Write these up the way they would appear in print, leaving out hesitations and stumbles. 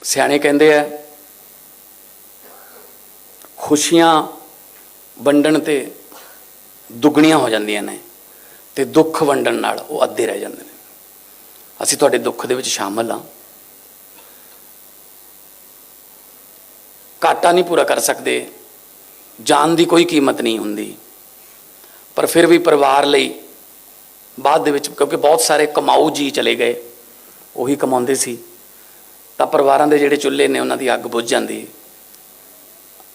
ਸਿਆਣੇ ਕਹਿੰਦੇ ਆ खुशियां वंडण ते दुगणियां हो जांदियां ने ते दुख वंडण नाल वो अद्धे रह जांदे ने। असीं तुहाडे दुख दे विच शामिल हाँ, घाटा नहीं पूरा कर सकते, जान की कोई कीमत नहीं हुंदी, पर फिर भी परिवार लई बाद दे विच क्योंकि बहुत सारे कमाऊ जी चले गए, उही कमाउंदे सी तां परिवारां दे जिहड़े चुल्हे ने उन्हां दी अग बुझ जांदी।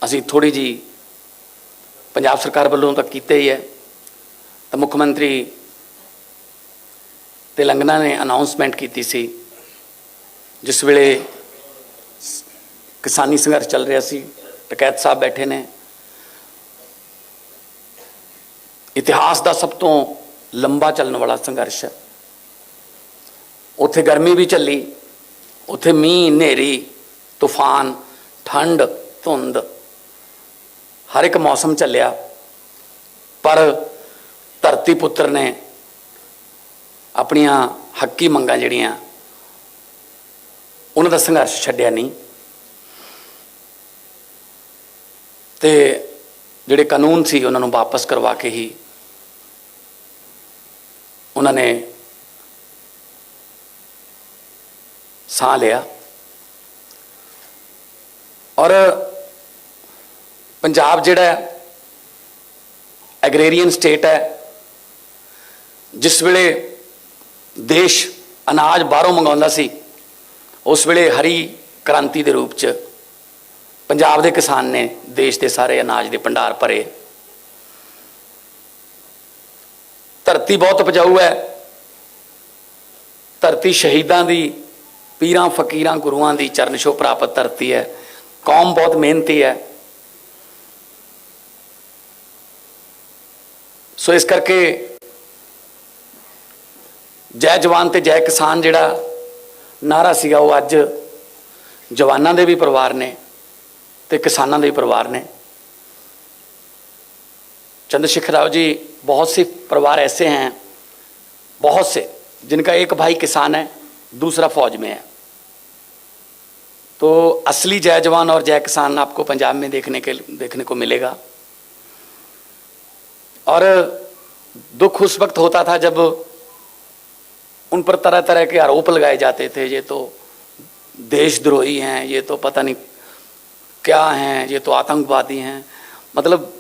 असीं थोड़ी जी पंजाब सरकार वालों तो कीते ही है, तो मुख्यमंत्री तेलंगाना ने अनाउंसमेंट की सी जिस वेले किसानी संघर्ष चल रहा सी, टकैत साहब बैठे ने, इतिहास का सब तो लंबा चलने वाला संघर्ष है। उत्थे गर्मी भी चली, उत्थे मीह नेरी तूफान ठंड धुंध हर एक मौसम चलिया, पर धरती पुत्र ने अपनिया हक्की मंगां जिहड़ियां उन्हां दा संघर्ष छड्डिया नहीं, ते जिहड़े कानून सी उन्हां नूं वापस करवा के ही उन्होंने साह लिया। और पंजाब जिहड़ा एग्रेरियन स्टेट है, जिस वेले देश अनाज बाहरों मंगाउंदा सी, उस वेले हरी क्रांति के रूप च पंजाब के किसान ने देश के सारे अनाज के भंडार भरे। धरती बहुत उपजाऊ है, धरती शहीदां दी, पीरां फकीरां गुरुआं दी चरण छोह प्राप्त धरती है। कौम बहुत मेहनती है, सो इस करके जय जवान ते जय किसान जिहड़ा नारा सीगा वो अज जवानां दे भी परिवार ने ते किसानां दे भी परिवार ने। चंद्रशेखर राव जी, बहुत से परिवार ऐसे हैं, बहुत से जिनका एक भाई किसान है, दूसरा फौज में है, तो असली जय जवान और जय किसान आपको पंजाब में देखने को मिलेगा। और दुख उस वक्त होता था जब उन पर तरह तरह के आरोप लगाए जाते थे, ये तो देशद्रोही हैं, ये तो पता नहीं क्या हैं, ये तो आतंकवादी हैं। मतलब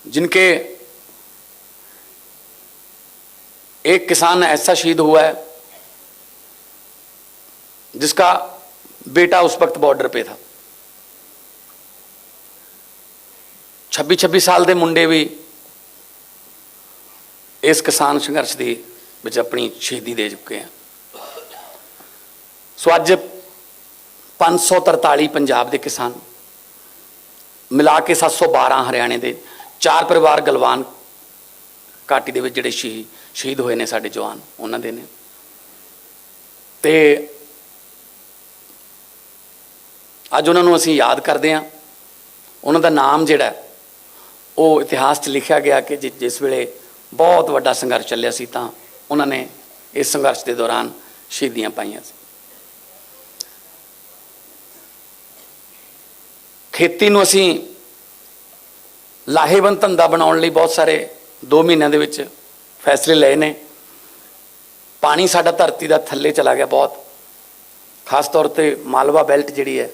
जिनके एक किसान ऐसा शहीद हुआ है जिसका बेटा उस वक्त बॉर्डर पे था। 26-26 साल के मुंडे भी इस किसान संघर्ष की विच अपनी शहीदी दे चुके हैं। सो अज 543 पंजाब के किसान मिला के 712 हरियाणे के, 4 परिवार गलवान घाटी के जिहड़े शहीद होए ने साडे जवान उन्हां दे ने। ते अज उन्हां नूं असीं याद करदे हां। उन्हां दा नाम जिहड़ा वो इतिहास च लिखिया गया कि जिस वेले बहुत वड्डा संघर्ष चलिया सी तां उन्होंने इस संघर्ष के दौरान शहीदियां पाईयां सी। खेती नूं असीं लाहेवंद धंधा बनाउण लई बहुत सारे 2 महीनों दे विच फैसले लए ने। पानी साडा धरती दा थल्ले चला गया बहुत, खास तौर ते मालवा बैल्ट जिहड़ी है,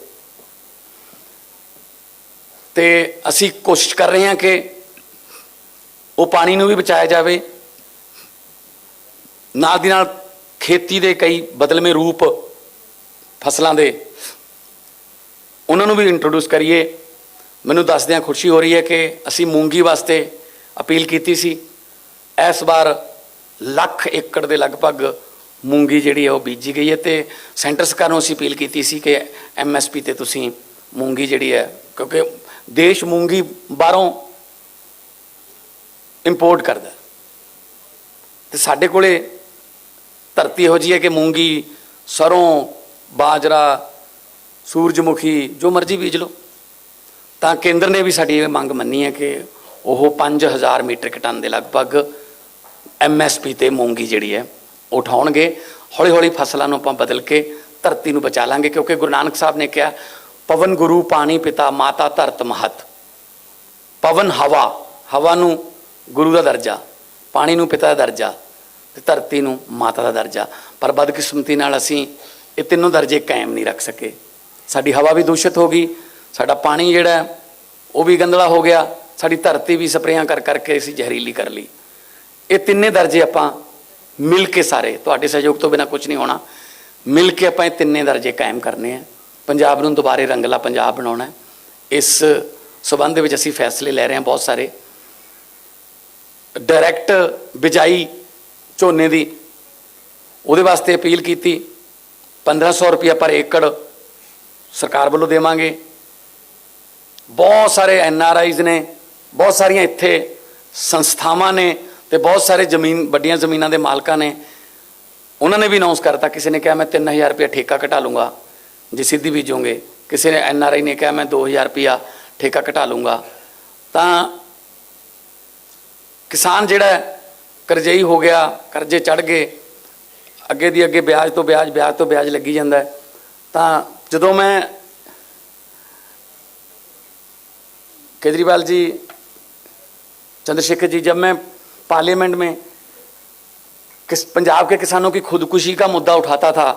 ते असी कोशिश कर रहे हैं कि वो पानी नूं भी बचाया जाए, नाल दी नाल खेती दे कई बदलवें रूप फसलों के उन्होंने भी इंट्रोड्यूस करिए। मैनू दसदियां खुशी हो रही है कि असी मूंगी वास्ते अपील की सी। इस बार 1,00,000 एकड़ के लगभग मूंगी जिहड़ी है वो बीजी गई है, तो सेंटर सरकार नूं असी अपील की सी कि MSP ते तुसीं मूंगी जिहड़ी है, क्योंकि देश मूंगी बाहरों इंपोर्ट करता, तो साडे कोले धरती इहो जी है कि मूंगी, सरों, बाजरा, सूरजमुखी जो मर्जी बीज लो। तो केंद्र ने भी साडी मंग मन्नी है कि वह 5000 मीट्रिक टन के लगभग MSP ते मूंगी जिहड़ी है उठाउणगे। हौली हौली फसलों नूं आपां बदल के ਧਰਤੀ ਨੂੰ ਬਚਾ ਲਾਂਗੇ। ਕਿਉਂਕਿ ਗੁਰੂ ਨਾਨਕ ਸਾਹਿਬ ਨੇ ਕਿਹਾ ਪਵਨ ਗੁਰੂ ਪਾਣੀ ਪਿਤਾ ਮਾਤਾ ਧਰਤ ਮਹਤ। ਪਵਨ ਹਵਾ, ਹਵਾ ਨੂੰ ਗੁਰੂ ਦਾ ਦਰਜਾ, ਪਾਣੀ ਨੂੰ ਪਿਤਾ ਦਾ ਦਰਜਾ ਤੇ ਧਰਤੀ ਨੂੰ ਮਾਤਾ ਦਾ ਦਰਜਾ। ਪਰ ਬਦਕਿਸਮਤੀ ਨਾਲ ਅਸੀਂ ਇਹ ਤਿੰਨੋਂ ਦਰਜੇ ਕਾਇਮ ਨਹੀਂ ਰੱਖ ਸਕੇ। ਸਾਡੀ ਹਵਾ ਵੀ ਦੂਸ਼ਿਤ ਹੋ ਗਈ, ਸਾਡਾ ਪਾਣੀ ਜਿਹੜਾ ਉਹ ਵੀ ਗੰਦਲਾ ਹੋ ਗਿਆ, ਸਾਡੀ ਧਰਤੀ ਵੀ ਸਪਰੇਆਂ ਕਰ ਕਰਕੇ ਅਸੀਂ ਜ਼ਹਿਰੀਲੀ ਕਰ ਲਈ। ਇਹ ਤਿੰਨੇ ਦਰਜੇ ਆਪਾਂ ਮਿਲ ਕੇ, ਸਾਰੇ ਤੁਹਾਡੇ ਸਹਿਯੋਗ ਤੋਂ ਬਿਨਾਂ ਕੁਝ ਨਹੀਂ ਹੋਣਾ, ਮਿਲ ਕੇ ਆਪਾਂ ਇਹ ਤਿੰਨੇ ਦਰਜੇ ਕਾਇਮ ਕਰਨੇ ਆ। ਪੰਜਾਬ ਨੂੰ ਦੁਬਾਰੇ ਰੰਗਲਾ ਪੰਜਾਬ ਬਣਾਉਣਾ। ਇਸ ਸਬੰਧ ਵਿੱਚ ਅਸੀਂ ਫੈਸਲੇ ਲੈ ਰਹੇ ਹਾਂ ਬਹੁਤ ਸਾਰੇ। ਡਾਇਰੈਕਟ ਬਿਜਾਈ ਝੋਨੇ ਦੀ, ਉਹਦੇ ਵਾਸਤੇ ਅਪੀਲ ਕੀਤੀ। 1500 ਰੁਪਇਆ ਪਰ ਏਕੜ ਸਰਕਾਰ ਵੱਲੋਂ ਦੇਵਾਂਗੇ। ਬਹੁਤ ਸਾਰੇ NRIs ਨੇ, ਬਹੁਤ ਸਾਰੀਆਂ ਇੱਥੇ ਸੰਸਥਾਵਾਂ ਨੇ ਤੇ ਬਹੁਤ ਸਾਰੇ ਜ਼ਮੀਨ, ਵੱਡੀਆਂ ਜ਼ਮੀਨਾਂ ਦੇ ਮਾਲਕਾਂ ਨੇ, ਉਹਨਾਂ ਨੇ ਵੀ ਅਨਾਉਂਸ ਕਰਤਾ। ਕਿਸੇ ਨੇ ਕਿਹਾ ਮੈਂ 3000 ਰੁਪਇਆ ਠੇਕਾ ਘਟਾ ਲੂੰਗਾ ਜੇ ਸਿੱਧੀ ਬੀਜੋਗੇ। ਕਿਸੇ ਨੇ NRI ਨੇ ਕਿਹਾ ਮੈਂ 2000 ਰੁਪਇਆ ਠੇਕਾ ਘਟਾ ਲੂੰਗਾ। ਤਾਂ ਕਿਸਾਨ ਜਿਹੜਾ ਕਰਜ਼ਈ ਹੋ ਗਿਆ, ਕਰਜ਼ੇ ਚੜ੍ਹ ਗਏ, ਅੱਗੇ ਦੀ ਅੱਗੇ ਵਿਆਜ ਤੋਂ ਵਿਆਜ, ਵਿਆਜ ਤੋਂ ਵਿਆਜ ਲੱਗੀ ਜਾਂਦਾ। ਤਾਂ ਜਦੋਂ मैं केजरीवाल जी, चंद्रशेखर जी, जब मैं पार्लियामेंट में पंजाब के किसानों की खुदकुशी का मुद्दा उठाता था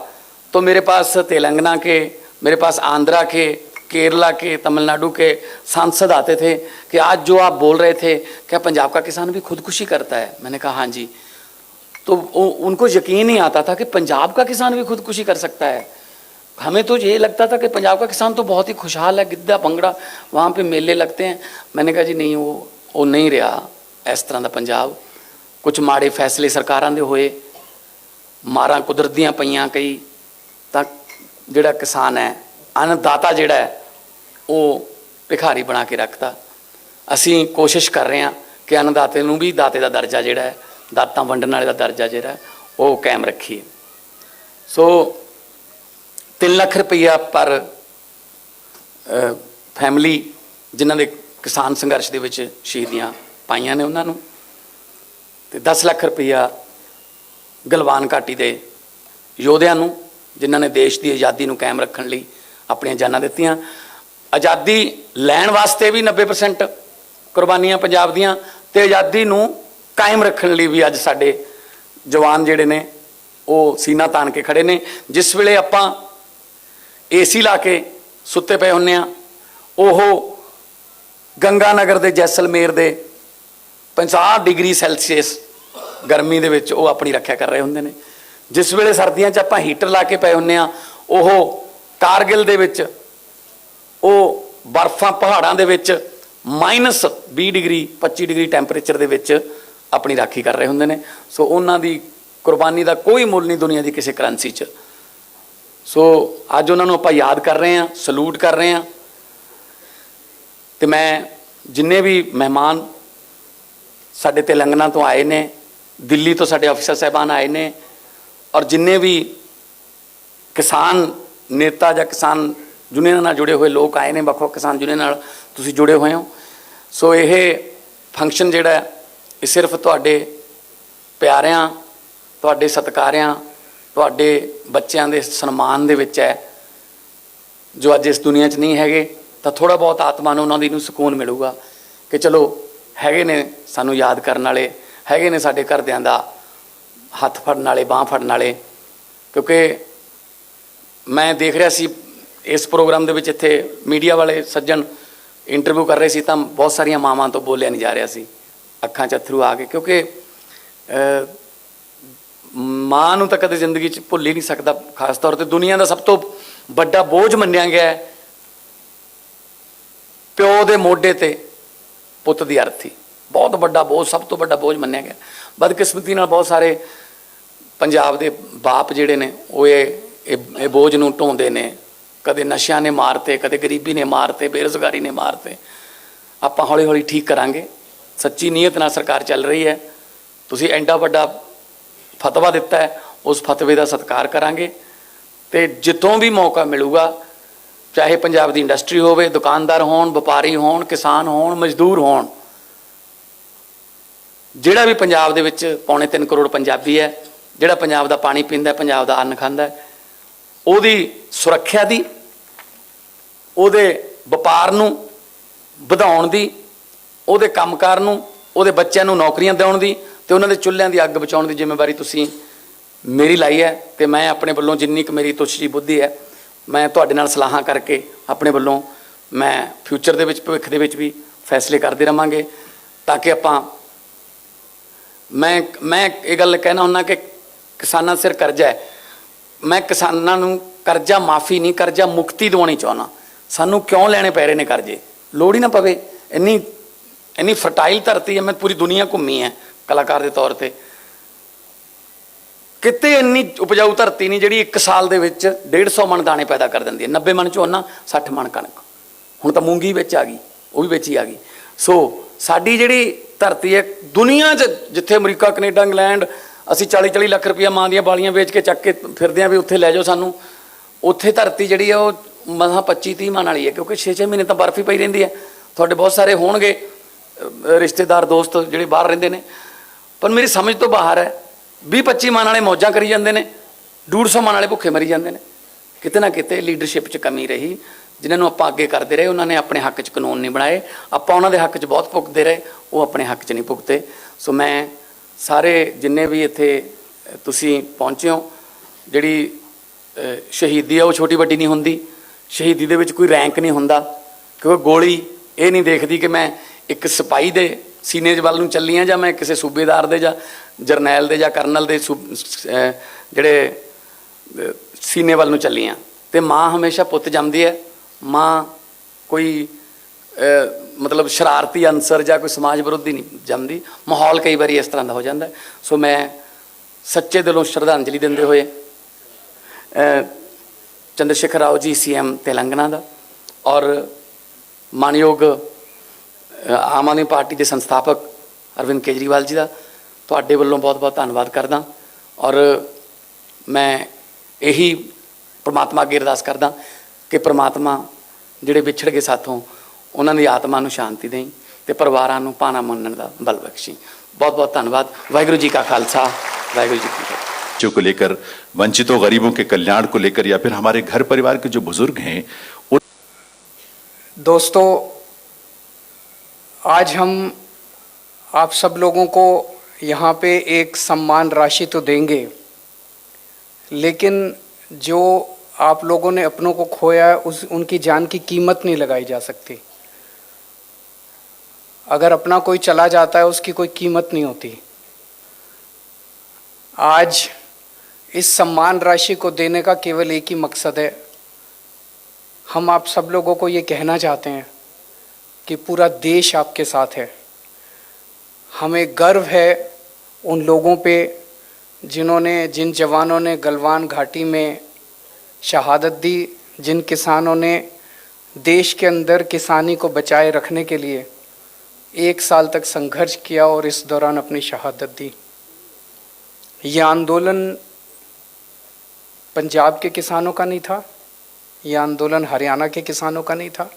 तो मेरे पास तेलंगाना के, मेरे पास आंध्रा के, केरला के, तमिलनाडु के सांसद आते थे कि आज जो आप बोल रहे थे क्या पंजाब का किसान भी खुदकुशी करता है? मैंने कहा हाँ जी। तो उनको यकीन नहीं आता था कि पंजाब का किसान भी खुदकुशी कर सकता है। हमें तो ये लगता था कि पंजाब का किसान तो बहुत ही खुशहाल है, गिद्धा भंगड़ा, वहाँ पे मेले लगते हैं। मैंने कहा जी नहीं, वो नहीं रहा इस तरह का पंजाब। कुछ माड़े फैसले सरकारां दे होए, मारां कुदरतियां पईयां कई, तां जिहड़ा किसान है, अन्नदाता जिहड़ा है वो भिखारी बना के रखता। असीं कोशिश कर रहे हैं कि अन्नदाते नूं भी दाते दा दर्जा जिहड़ा है, दातां वंडण वाले दा दर्जा जिहड़ा है वो कायम रखीए। सो 3 ਲੱਖ ਰੁਪਈਆ ਪਰ ਫੈਮਿਲੀ ਜਿਨ੍ਹਾਂ ਦੇ ਕਿਸਾਨ ਸੰਘਰਸ਼ ਦੇ ਵਿੱਚ ਸ਼ਹੀਦੀਆਂ ਪਾਈਆਂ ਨੇ ਉਹਨਾਂ ਨੂੰ, ਤੇ 10 ਲੱਖ ਰੁਪਈਆ ਗਲਵਾਨ ਘਾਟੀ ਦੇ ਯੋਧਿਆਂ ਨੂੰ ਜਿਨ੍ਹਾਂ ਨੇ ਦੇਸ਼ ਦੀ ਆਜ਼ਾਦੀ ਨੂੰ ਕਾਇਮ ਰੱਖਣ ਲਈ ਆਪਣੀਆਂ ਜਾਨਾਂ ਦਿੱਤੀਆਂ। ਆਜ਼ਾਦੀ ਲੈਣ ਵਾਸਤੇ ਵੀ 90% ਕੁਰਬਾਨੀਆਂ ਪੰਜਾਬ ਦੀਆਂ, ਤੇ ਆਜ਼ਾਦੀ ਨੂੰ ਕਾਇਮ ਰੱਖਣ ਲਈ ਵੀ ਅੱਜ ਸਾਡੇ ਜਵਾਨ ਜਿਹੜੇ ਨੇ ਉਹ ਸੀਨਾ ਤਾਣ ਕੇ ਖੜੇ ਨੇ। ਜਿਸ ਵੇਲੇ ਆਪਾਂ AC ਲਾ ਕੇ ਸੁੱਤੇ ਪਏ ਹੁੰਦੇ ਆ, ਉਹ ਗੰਗਾ ਨਗਰ ਦੇ ਜੈਸਲਮੇਰ ਦੇ 50 ਡਿਗਰੀ ਸੈਲਸੀਅਸ ਗਰਮੀ ਦੇ ਵਿੱਚ ਉਹ ਆਪਣੀ ਰੱਖਿਆ ਕਰ ਰਹੇ ਹੁੰਦੇ ਨੇ। ਜਿਸ ਵੇਲੇ ਸਰਦੀਆਂ 'ਚ ਆਪਾਂ ਹੀਟਰ ਲਾ ਕੇ ਪਏ ਹੁੰਦੇ ਆ, ਉਹ ਕਾਰਗਿਲ ਦੇ ਵਿੱਚ ਉਹ ਬਰਫਾਂ ਪਹਾੜਾਂ ਦੇ ਵਿੱਚ -20 ਡਿਗਰੀ 25 ਡਿਗਰੀ ਟੈਂਪਰੇਚਰ ਦੇ ਵਿੱਚ ਆਪਣੀ ਰਾਖੀ ਕਰ ਰਹੇ ਹੁੰਦੇ ਨੇ। ਸੋ ਉਹਨਾਂ ਦੀ ਕੁਰਬਾਨੀ ਦਾ ਕੋਈ ਮੁੱਲ ਨਹੀਂ ਦੁਨੀਆ ਦੀ ਕਿਸੇ ਕਰੰਸੀ 'ਚ। ਸੋ ਅੱਜ ਉਹਨਾਂ ਨੂੰ ਆਪਾਂ ਯਾਦ ਕਰ ਰਹੇ ਹਾਂ, ਸਲੂਟ ਕਰ ਰਹੇ ਹਾਂ। ਤੇ ਮੈਂ ਜਿੰਨੇ ਵੀ ਮਹਿਮਾਨ ਸਾਡੇ ਤੇਲੰਗਾਨਾ ਤੋਂ ਆਏ ਨੇ, ਦਿੱਲੀ ਤੋਂ ਸਾਡੇ ਅਫਸਰ ਸਾਹਿਬਾਨ ਆਏ ਨੇ, ਔਰ ਜਿੰਨੇ ਵੀ ਕਿਸਾਨ ਨੇਤਾ ਜਾਂ ਕਿਸਾਨ ਯੂਨੀਅਨ ਨਾਲ ਜੁੜੇ ਹੋਏ ਲੋਕ ਆਏ ਨੇ, ਵੱਖ-ਵੱਖ ਕਿਸਾਨ ਯੂਨੀਅਨ ਨਾਲ ਤੁਸੀਂ ਜੁੜੇ ਹੋਏ ਹੋ। ਸੋ ਇਹ ਫੰਕਸ਼ਨ ਜਿਹੜਾ ਇਹ ਸਿਰਫ ਤੁਹਾਡੇ ਪਿਆਰਿਆਂ, ਤੁਹਾਡੇ ਸਤਿਕਾਰਿਆਂ, ਤੁਹਾਡੇ ਬੱਚਿਆਂ ਦੇ ਸਨਮਾਨ ਦੇ ਵਿੱਚ ਹੈ, ਜੋ ਅੱਜ ਇਸ ਦੁਨੀਆ 'ਚ ਨਹੀਂ ਹੈਗੇ। ਤਾਂ ਥੋੜ੍ਹਾ ਬਹੁਤ ਆਤਮਾ ਨੂੰ ਉਹਨਾਂ ਦੀ ਨੂੰ ਸਕੂਨ ਮਿਲੂਗਾ ਕਿ ਚਲੋ ਹੈਗੇ ਨੇ ਸਾਨੂੰ ਯਾਦ ਕਰਨ ਵਾਲੇ, ਹੈਗੇ ਨੇ ਸਾਡੇ ਘਰਦਿਆਂ ਦਾ ਹੱਥ ਫੜਨ ਵਾਲੇ, ਬਾਂਹ ਫੜਨ ਵਾਲੇ। ਕਿਉਂਕਿ ਮੈਂ ਦੇਖ ਰਿਹਾ ਸੀ ਇਸ ਪ੍ਰੋਗਰਾਮ ਦੇ ਵਿੱਚ, ਇੱਥੇ ਮੀਡੀਆ ਵਾਲੇ ਸੱਜਣ ਇੰਟਰਵਿਊ ਕਰ ਰਹੇ ਸੀ ਤਾਂ ਬਹੁਤ ਸਾਰੀਆਂ ਮਾਵਾਂ ਤੋਂ ਬੋਲਿਆ ਨਹੀਂ ਜਾ ਰਿਹਾ ਸੀ, ਅੱਖਾਂ 'ਚ ਅੱਥਰੂ ਆ ਗਏ। ਕਿਉਂਕਿ ਮਾਂ ਨੂੰ ਤਾਂ ਕਦੇ ਜ਼ਿੰਦਗੀ 'ਚ ਭੁੱਲ ਹੀ ਨਹੀਂ ਸਕਦਾ। ਖਾਸ ਤੌਰ 'ਤੇ ਦੁਨੀਆ ਦਾ ਸਭ ਤੋਂ ਵੱਡਾ ਬੋਝ ਮੰਨਿਆ ਗਿਆ ਪਿਓ ਦੇ ਮੋਢੇ 'ਤੇ ਪੁੱਤ ਦੀ ਅਰਥੀ, ਬਹੁਤ ਵੱਡਾ ਬੋਝ, ਸਭ ਤੋਂ ਵੱਡਾ ਬੋਝ ਮੰਨਿਆ ਗਿਆ। ਬਦਕਿਸਮਤੀ ਨਾਲ ਬਹੁਤ ਸਾਰੇ ਪੰਜਾਬ ਦੇ ਬਾਪ ਜਿਹੜੇ ਨੇ ਉਹ ਇਹ ਬੋਝ ਨੂੰ ਢੋਂਦੇ ਨੇ। ਕਦੇ ਨਸ਼ਿਆਂ ਨੇ ਮਾਰਤੇ, ਕਦੇ ਗਰੀਬੀ ਨੇ ਮਾਰਤੇ, ਬੇਰੁਜ਼ਗਾਰੀ ਨੇ ਮਾਰਤੇ। ਆਪਾਂ ਹੌਲੀ ਹੌਲੀ ਠੀਕ ਕਰਾਂਗੇ। ਸੱਚੀ ਨੀਅਤ ਨਾਲ ਸਰਕਾਰ ਚੱਲ ਰਹੀ ਹੈ। ਤੁਸੀਂ ਐਡਾ ਵੱਡਾ ਫਤਵਾ ਦਿੱਤਾ ਹੈ, ਉਸ ਫਤਵੇ ਦਾ ਸਤਿਕਾਰ ਕਰਾਂਗੇ। ਤੇ ਜਿੱਥੋਂ ਵੀ ਮੌਕਾ ਮਿਲੂਗਾ, ਚਾਹੇ ਪੰਜਾਬ ਦੀ ਇੰਡਸਟਰੀ ਹੋਵੇ, ਦੁਕਾਨਦਾਰ ਹੋਣ, ਵਪਾਰੀ ਹੋਣ, ਕਿਸਾਨ ਹੋਣ, ਮਜ਼ਦੂਰ ਹੋਣ, ਜਿਹੜਾ ਵੀ ਪੰਜਾਬ ਦੇ ਵਿੱਚ 3.25 ਕਰੋੜ ਪੰਜਾਬੀ ਹੈ, ਜਿਹੜਾ ਪੰਜਾਬ ਦਾ ਪਾਣੀ ਪੀਂਦਾ, ਪੰਜਾਬ ਦਾ ਅੰਨ ਖਾਂਦਾ, ਉਹਦੀ ਸੁਰੱਖਿਆ ਦੀ, ਉਹਦੇ ਵਪਾਰ ਨੂੰ ਵਧਾਉਣ ਦੀ, ਉਹਦੇ ਕੰਮਕਾਰ ਨੂੰ, ਉਹਦੇ ਬੱਚਿਆਂ ਨੂੰ ਨੌਕਰੀਆਂ ਦਿਵਾਉਣ ਦੀ ਤੇ ਉਹਨਾਂ ਦੇ ਚੁੱਲ੍ਹਿਆਂ ਦੀ ਅੱਗ ਬਚਾਉਣ ਦੀ ਜ਼ਿੰਮੇਵਾਰੀ ਤੁਸੀਂ ਮੇਰੀ ਲਾਈ ਹੈ। ਤੇ ਮੈਂ ਆਪਣੇ ਵੱਲੋਂ ਜਿੰਨੀ ਕੁ ਮੇਰੀ ਤੁੱਛ ਜਿਹੀ ਬੁੱਧੀ ਹੈ, ਮੈਂ ਤੁਹਾਡੇ ਨਾਲ ਸਲਾਹਾਂ ਕਰਕੇ ਆਪਣੇ ਵੱਲੋਂ ਮੈਂ ਫਿਊਚਰ ਦੇ ਵਿੱਚ, ਭਵਿੱਖ ਦੇ ਵਿੱਚ ਵੀ ਫੈਸਲੇ ਕਰਦੇ ਰਹਾਂਗੇ ਤਾਂ ਕਿ ਆਪਾਂ, ਮੈਂ ਇਹ ਗੱਲ ਕਹਿਣਾ ਹੁੰਦਾ ਕਿ ਕਿਸਾਨਾਂ ਸਿਰ ਕਰਜ਼ਾ ਹੈ। ਮੈਂ ਕਿਸਾਨਾਂ ਨੂੰ ਕਰਜ਼ਾ ਮਾਫੀ ਨਹੀਂ, ਕਰਜ਼ਾ ਮੁਕਤੀ ਦਿਵਾਉਣੀ ਚਾਹੁੰਦਾ। ਸਾਨੂੰ ਕਿਉਂ ਲੈਣੇ ਪੈ ਰਹੇ ਨੇ ਕਰਜ਼ੇ? ਲੋੜ ਹੀ ਨਾ ਪਵੇ। ਇੰਨੀ ਫਰਟਾਈਲ ਧਰਤੀ ਹੈ, ਮੈਂ ਪੂਰੀ ਦੁਨੀਆ ਘੁੰਮੀ ਹੈ ਕਲਾਕਾਰ ਦੇ ਤੌਰ 'ਤੇ, ਕਿਤੇ ਇੰਨੀ ਉਪਜਾਊ ਧਰਤੀ ਨਹੀਂ ਜਿਹੜੀ 1 ਸਾਲ ਦੇ ਵਿੱਚ 150 ਮਣ ਦਾਣੇ ਪੈਦਾ ਕਰ ਦਿੰਦੀ ਹੈ। 90 ਮਣ ਝੋਨਾ, 60 ਮਣ ਕਣਕ। ਹੁਣ ਤਾਂ ਮੂੰਗੀ ਵਿੱਚ ਆ ਗਈ, ਉਹ ਵੀ ਵਿੱਚ ਹੀ ਆ ਗਈ। ਸੋ ਸਾਡੀ ਜਿਹੜੀ ਧਰਤੀ ਹੈ ਦੁਨੀਆ 'ਚ, ਜਿੱਥੇ ਅਮਰੀਕਾ, ਕੈਨੇਡਾ, ਇੰਗਲੈਂਡ, ਅਸੀਂ 40-40 ਲੱਖ ਰੁਪਈਆ ਮਾਂ ਦੀਆਂ ਬਾਲੀਆਂ ਵੇਚ ਕੇ ਚੱਕ ਕੇ ਫਿਰਦੇ ਹਾਂ ਵੀ ਉੱਥੇ ਲੈ ਜਾਓ ਸਾਨੂੰ, ਉੱਥੇ ਧਰਤੀ ਜਿਹੜੀ ਆ ਉਹ ਮਸਾਂ 25-30 ਮਣ ਵਾਲੀ ਹੈ, ਕਿਉਂਕਿ 6-6 ਮਹੀਨੇ ਤਾਂ ਬਰਫ਼ ਹੀ ਪਈ ਰਹਿੰਦੀ ਹੈ। ਤੁਹਾਡੇ ਬਹੁਤ ਸਾਰੇ ਹੋਣਗੇ ਰਿਸ਼ਤੇਦਾਰ, ਦੋਸਤ ਜਿਹੜੇ ਬਾਹਰ ਰਹਿੰਦੇ ਨੇ, ਪਰ ਮੇਰੀ ਸਮਝ ਤੋਂ ਬਾਹਰ ਹੈ। 20-25 ਮਣ ਵਾਲੇ ਮੌਜਾਂ ਕਰੀ ਜਾਂਦੇ ਨੇ, 150 ਮਣ ਵਾਲੇ ਭੁੱਖੇ ਮਰੀ ਜਾਂਦੇ ਨੇ। ਕਿਤੇ ਨਾ ਕਿਤੇ ਲੀਡਰਸ਼ਿਪ 'ਚ ਕਮੀ ਰਹੀ। ਜਿਨ੍ਹਾਂ ਨੂੰ ਆਪਾਂ ਅੱਗੇ ਕਰਦੇ ਰਹੇ, ਉਹਨਾਂ ਨੇ ਆਪਣੇ ਹੱਕ 'ਚ ਕਾਨੂੰਨ ਨਹੀਂ ਬਣਾਏ। ਆਪਾਂ ਉਹਨਾਂ ਦੇ ਹੱਕ 'ਚ ਬਹੁਤ ਭੁਗਤਦੇ ਰਹੇ, ਉਹ ਆਪਣੇ ਹੱਕ 'ਚ ਨਹੀਂ ਭੁਗਤੇ। ਸੋ ਮੈਂ ਸਾਰੇ ਜਿੰਨੇ ਵੀ ਇੱਥੇ ਤੁਸੀਂ ਪਹੁੰਚੇ ਹੋ, ਜਿਹੜੀ ਸ਼ਹੀਦੀ ਆ ਉਹ ਛੋਟੀ ਵੱਡੀ ਨਹੀਂ ਹੁੰਦੀ। ਸ਼ਹੀਦੀ ਦੇ ਵਿੱਚ ਕੋਈ ਰੈਂਕ ਨਹੀਂ ਹੁੰਦਾ, ਕਿਉਂਕਿ ਗੋਲੀ ਇਹ ਨਹੀਂ ਦੇਖਦੀ ਕਿ ਮੈਂ ਇੱਕ ਸਿਪਾਹੀ ਦੇ ਸੀਨੇ ਵੱਲ ਨੂੰ ਚੱਲੀ ਹਾਂ ਜਾਂ ਮੈਂ ਕਿਸੇ ਸੂਬੇਦਾਰ ਦੇ ਜਾਂ ਜਰਨੈਲ ਦੇ ਜਾਂ ਕਰਨਲ ਦੇ ਜਿਹੜੇ ਸੀਨੇ ਵੱਲ ਨੂੰ ਚੱਲੀ ਹਾਂ। ਅਤੇ ਮਾਂ ਹਮੇਸ਼ਾ ਪੁੱਤ ਜੰਮਦੀ ਹੈ। ਮਾਂ ਕੋਈ ਮਤਲਬ ਸ਼ਰਾਰਤੀ ਅੰਸਰ ਜਾਂ ਕੋਈ ਸਮਾਜ ਵਿਰੋਧੀ ਨਹੀਂ ਜੰਮਦੀ। ਮਾਹੌਲ ਕਈ ਵਾਰੀ ਇਸ ਤਰ੍ਹਾਂ ਦਾ ਹੋ ਜਾਂਦਾ। ਸੋ ਮੈਂ ਸੱਚੇ ਦਿਲੋਂ ਸ਼ਰਧਾਂਜਲੀ ਦਿੰਦੇ ਹੋਏ ਚੰਦਰਸ਼ੇਖਰ ਰਾਓ ਜੀ CM ਤੇਲੰਗਾਨਾ ਦਾ ਔਰ ਮਾਨਯੋਗ ਆਮ ਆਦਮੀ ਪਾਰਟੀ ਦੇ ਸੰਸਥਾਪਕ ਅਰਵਿੰਦ ਕੇਜਰੀਵਾਲ ਜੀ ਦਾ ਤੁਹਾਡੇ ਵੱਲੋਂ ਬਹੁਤ ਬਹੁਤ ਧੰਨਵਾਦ ਕਰਦਾ। ਔਰ ਮੈਂ ਇਹੀ ਪ੍ਰਮਾਤਮਾ ਅੱਗੇ ਅਰਦਾਸ ਕਰਦਾ ਕਿ ਪ੍ਰਮਾਤਮਾ ਜਿਹੜੇ ਵਿਛੜ ਗਏ ਸਾਥੋਂ, ਉਹਨਾਂ ਦੀ ਆਤਮਾ ਨੂੰ ਸ਼ਾਂਤੀ ਦੇਈ ਅਤੇ ਪਰਿਵਾਰਾਂ ਨੂੰ ਭਾਣਾ ਮੰਨਣ ਦਾ ਬਲ ਬਖਸ਼ੀ। बहुत बहुत धन्यवाद। वाहिगुरु जी का खालसा, वाहिगुरु जी की फतेह। बच्चों को लेकर, वंचितों गरीबों के कल्याण को लेकर, या फिर हमारे घर परिवार के जो बुजुर्ग हैं दोस्तों, आज हम आप सब लोगों को यहाँ पे एक सम्मान राशि तो देंगे, लेकिन जो आप लोगों ने अपनों को खोया है उनकी जान की कीमत नहीं लगाई जा सकती। अगर अपना कोई चला जाता है उसकी कोई कीमत नहीं होती। आज इस सम्मान राशि को देने का केवल एक ही मकसद है। हम आप सब लोगों को ये कहना चाहते हैं कि पूरा देश आपके साथ है। हमें गर्व है उन लोगों पे जिन जवानों ने गलवान घाटी में शहादत दी, जिन किसानों ने देश के अंदर किसानी को बचाए रखने के लिए 1 साल तक संघर्ष किया और इस दौरान अपनी शहादत दी। यह आंदोलन पंजाब के किसानों का नहीं था, यह आंदोलन हरियाणा के किसानों का नहीं था,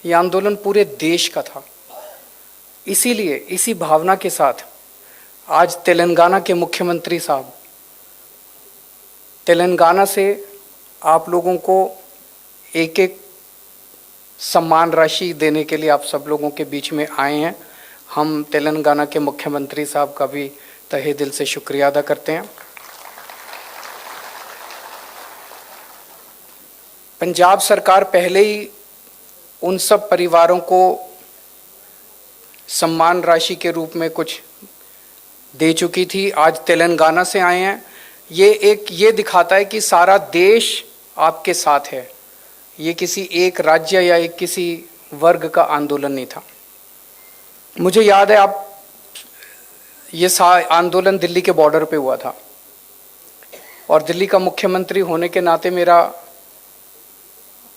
यह आंदोलन पूरे देश का था। इसीलिए इसी भावना के साथ आज तेलंगाना के मुख्यमंत्री साहब तेलंगाना से आप लोगों को एक एक सम्मान राशि देने के लिए आप सब लोगों के बीच में आए हैं। हम तेलंगाना के मुख्यमंत्री साहब का भी तहे दिल से शुक्रिया अदा करते हैं। पंजाब सरकार पहले ही उन सब परिवारों को सम्मान राशि के रूप में कुछ दे चुकी थी। आज तेलंगाना से आए हैं, ये दिखाता है कि सारा देश आपके साथ है। ये किसी एक राज्य या एक किसी वर्ग का आंदोलन नहीं था। मुझे याद है ये आंदोलन दिल्ली के बॉर्डर पे हुआ था और दिल्ली का मुख्यमंत्री होने के नाते मेरा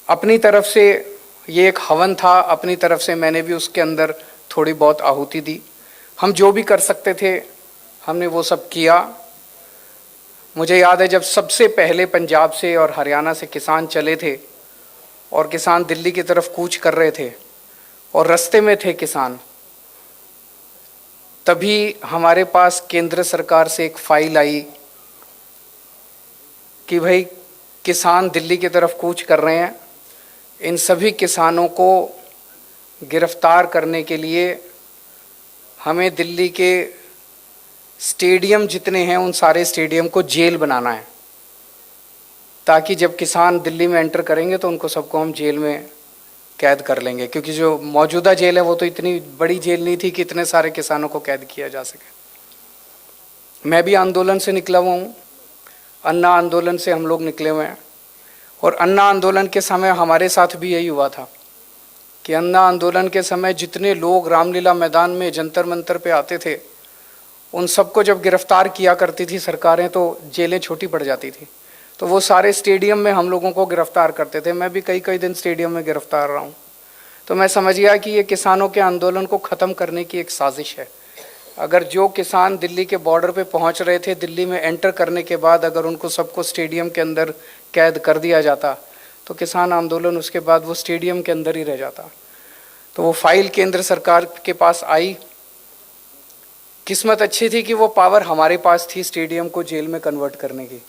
अपनी तरफ से ये एक हवन था, अपनी तरफ से मैंने भी उसके अंदर थोड़ी बहुत आहुति दी। हम जो भी कर सकते थे हमने वो सब किया। मुझे याद है जब सबसे पहले पंजाब से और हरियाणा से किसान चले थे और किसान दिल्ली की तरफ कूच कर रहे थे और रास्ते में थे किसान, तभी हमारे पास केंद्र सरकार से एक फाइल आई कि भाई किसान दिल्ली की तरफ कूच कर रहे हैं, इन सभी किसानों को गिरफ्तार करने के लिए हमें दिल्ली के स्टेडियम जितने हैं उन सारे स्टेडियम को जेल बनाना है, ताकि जब किसान दिल्ली में एंटर करेंगे तो उनको सबको हम जेल में कैद कर लेंगे, क्योंकि जो मौजूदा जेल है वो तो इतनी बड़ी जेल नहीं थी कि इतने सारे किसानों को कैद किया जा सके। मैं भी आंदोलन से निकला हुआ हूँ, अन्ना आंदोलन से हम लोग निकले हुए हैं, और अन्ना आंदोलन के समय हमारे साथ भी यही हुआ था कि अन्ना आंदोलन के समय जितने लोग रामलीला मैदान में जंतर मंतर पे आते थे, उन सबको जब गिरफ्तार किया करती थी सरकारें तो जेलें छोटी पड़ जाती थी, तो वो सारे स्टेडियम में हम लोगों को गिरफ्तार करते थे। मैं भी कई कई दिन स्टेडियम में गिरफ्तार रहा हूँ। तो मैं समझ गया कि ये किसानों के आंदोलन को ख़त्म करने की एक साजिश है। अगर जो किसान दिल्ली के बॉर्डर पे पहुंच रहे थे, दिल्ली में एंटर करने के बाद अगर उनको सबको स्टेडियम के अंदर कैद कर दिया जाता तो किसान आंदोलन उसके बाद वो स्टेडियम के अंदर ही रह जाता। तो वो फाइल केंद्र सरकार के पास आई। किस्मत अच्छी थी कि वो पावर हमारे पास थी स्टेडियम को जेल में कन्वर्ट करने की,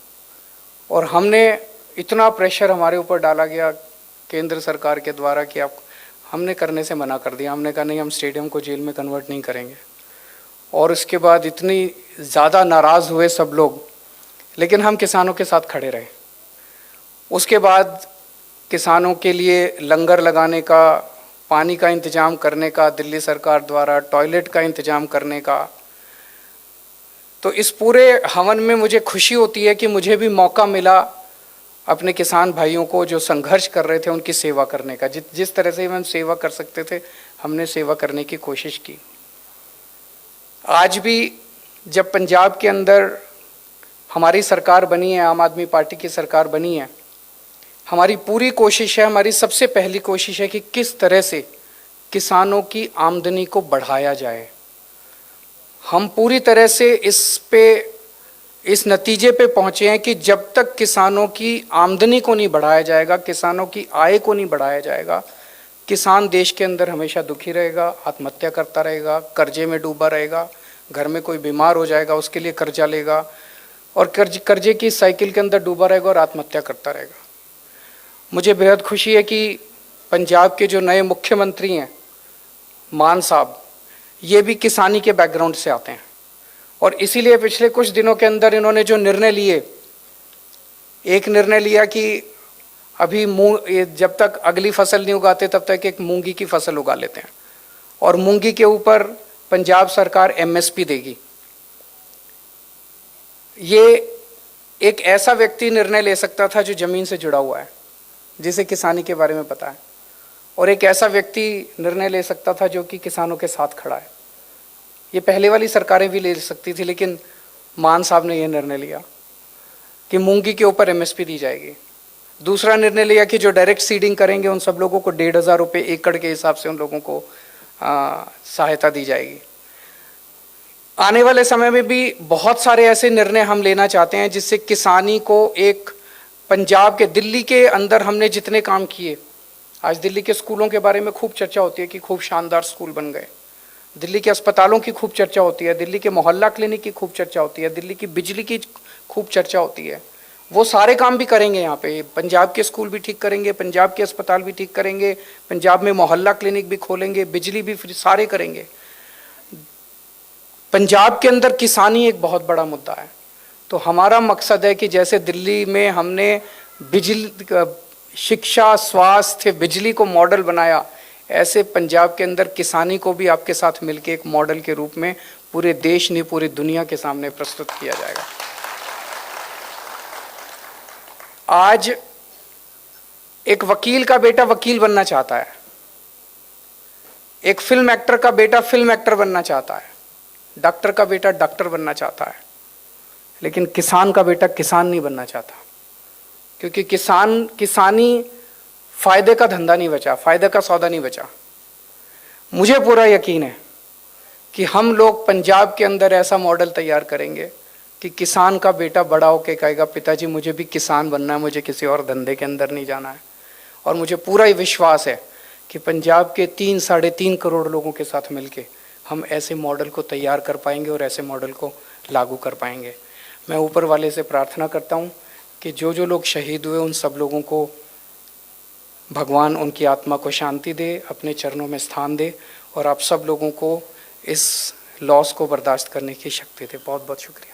और हमने इतना प्रेशर हमारे ऊपर डाला गया केंद्र सरकार के द्वारा कि आप, हमने करने से मना कर दिया। हमने कहा नहीं, हम स्टेडियम को जेल में कन्वर्ट नहीं करेंगे। और उसके बाद इतनी ज़्यादा नाराज़ हुए सब लोग, लेकिन हम किसानों के साथ खड़े रहे। उसके बाद किसानों के लिए लंगर लगाने का, पानी का इंतज़ाम करने का, दिल्ली सरकार द्वारा टॉयलेट का इंतज़ाम करने का, तो इस पूरे हवन में मुझे खुशी होती है कि मुझे भी मौका मिला अपने किसान भाइयों को जो संघर्ष कर रहे थे उनकी सेवा करने का। जिस तरह से हम सेवा कर सकते थे हमने सेवा करने की कोशिश की। आज भी जब पंजाब के अंदर हमारी सरकार बनी है, आम आदमी पार्टी की सरकार बनी है, हमारी पूरी कोशिश है, हमारी सबसे पहली कोशिश है कि किस तरह से किसानों की आमदनी को बढ़ाया जाए। हम पूरी तरह से इस नतीजे पे पहुंचे हैं कि जब तक किसानों की आमदनी को नहीं बढ़ाया जाएगा, किसानों की आय को नहीं बढ़ाया जाएगा, किसान देश के अंदर हमेशा दुखी रहेगा, आत्महत्या करता रहेगा, कर्जे में डूबा रहेगा, घर में कोई बीमार हो जाएगा उसके लिए कर्जा लेगा और कर्जे की साइकिल के अंदर डूबा रहेगा और आत्महत्या करता रहेगा। मुझे बेहद खुशी है कि पंजाब के जो नए मुख्यमंत्री हैं मान साहब, ये भी किसानी के बैकग्राउंड से आते हैं, और इसीलिए पिछले कुछ दिनों के अंदर इन्होंने जो निर्णय लिए, एक निर्णय लिया कि अभी जब तक अगली फसल नहीं उगाते तब तक एक मूंगी की फसल उगा लेते हैं, और मूंगी के ऊपर पंजाब सरकार एमएसपी देगी। ये एक ऐसा व्यक्ति निर्णय ले सकता था जो ज़मीन से जुड़ा हुआ है, जिसे किसानी के बारे में पता है, और एक ऐसा व्यक्ति निर्णय ले सकता था जो कि किसानों के साथ खड़ा है। ये पहले वाली सरकारें भी ले सकती थी, लेकिन मान साहब ने यह निर्णय लिया कि मूंगी के ऊपर एमएसपी दी जाएगी। दूसरा निर्णय लिया कि जो डायरेक्ट सीडिंग करेंगे उन सब लोगों को 1,500 रुपये एकड़ के हिसाब से उन लोगों को सहायता दी जाएगी। आने वाले समय में भी बहुत सारे ऐसे निर्णय हम लेना चाहते हैं जिससे किसानी को एक पंजाब के, दिल्ली के अंदर हमने जितने काम किए, आज दिल्ली के स्कूलों के बारे में खूब चर्चा होती है कि खूब शानदार स्कूल बन गए, दिल्ली के अस्पतालों की खूब चर्चा होती है, दिल्ली के मोहल्ला क्लिनिक की खूब चर्चा होती है, दिल्ली की बिजली की खूब चर्चा होती है। वो सारे काम भी करेंगे यहाँ पे, पंजाब के स्कूल भी ठीक करेंगे, पंजाब के अस्पताल भी ठीक करेंगे, पंजाब में मोहल्ला क्लिनिक भी खोलेंगे, बिजली भी फ्री, सारे करेंगे। पंजाब के अंदर किसानी एक बहुत बड़ा मुद्दा है, तो हमारा मकसद है कि जैसे दिल्ली में हमने बिजली, शिक्षा, स्वास्थ्य, बिजली को मॉडल बनाया, ऐसे पंजाब के अंदर किसानी को भी आपके साथ मिलकर एक मॉडल के रूप में पूरे देश नहीं पूरी दुनिया के सामने प्रस्तुत किया जाएगा। आज एक वकील का बेटा वकील बनना चाहता है, एक फिल्म एक्टर का बेटा फिल्म एक्टर बनना चाहता है, डॉक्टर का बेटा डॉक्टर बनना चाहता है, लेकिन किसान का बेटा किसान नहीं बनना चाहता, क्योंकि किसानी फायदे का धंधा नहीं बचा, फायदे का सौदा नहीं बचा। मुझे पूरा यकीन है कि हम लोग पंजाब के अंदर ऐसा मॉडल तैयार करेंगे कि किसान का बेटा बड़ा होकर कहेगा पिताजी मुझे भी किसान बनना है, मुझे किसी और धंधे के अंदर नहीं जाना है। और मुझे पूरा विश्वास है कि पंजाब के 3-3.5 करोड़ लोगों के साथ मिलके हम ऐसे मॉडल को तैयार कर पाएंगे और ऐसे मॉडल को लागू कर पाएंगे। मैं ऊपर वाले से प्रार्थना करता हूँ कि जो जो लोग शहीद हुए उन सब लोगों को भगवान उनकी आत्मा को शांति दे, अपने चरणों में स्थान दे, और आप सब लोगों को इस लॉस को बर्दाश्त करने की शक्ति दे। बहुत बहुत शुक्रिया।